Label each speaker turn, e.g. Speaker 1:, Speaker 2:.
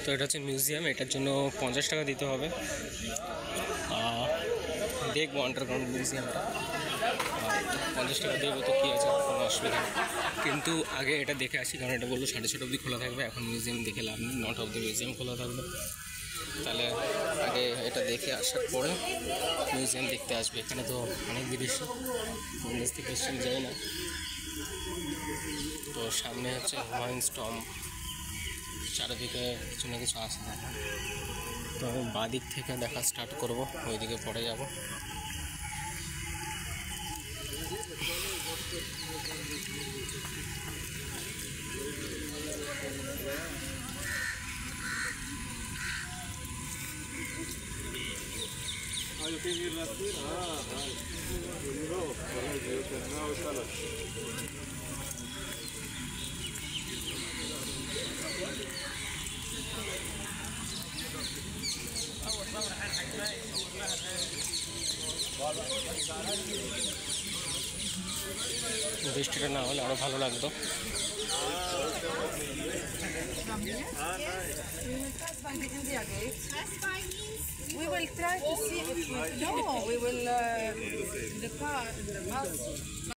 Speaker 1: তো এটা হচ্ছে মিউজিয়াম, এটার জন্য 50 টাকা দিতে হবে। দেখবো আন্ডারগ্রাউন্ড মিউজিয়ামটা, 50 টাকা দেবো তো কী আছে, কোনো অসুবিধা নেই। কিন্তু আগে এটা দেখে আসি, কারণ এটা বললো 6:30 অবধি খোলা থাকবে। এখন মিউজিয়াম দেখে লাভ নেই, 9টা অবধি মিউজিয়াম খোলা থাকবে। তাহলে আগে এটা দেখে আসার পরে মিউজিয়াম দেখতে আসবে। এখানে তো অনেক বিদেশি, ইংলিশ থেকে এসে যায় না। তো সামনে হচ্ছে হুমায়ুন স্টম্প, চারিদিকে কিছু না কিছু আছে দেখা। তো আমি বাদিক থেকে দেখা স্টার্ট করব, ওইদিকে পরে যাব। বৃষ্টিটা না হলে আরো ভালো লাগতো।
Speaker 2: We will try to see if we... No, we will... the bus...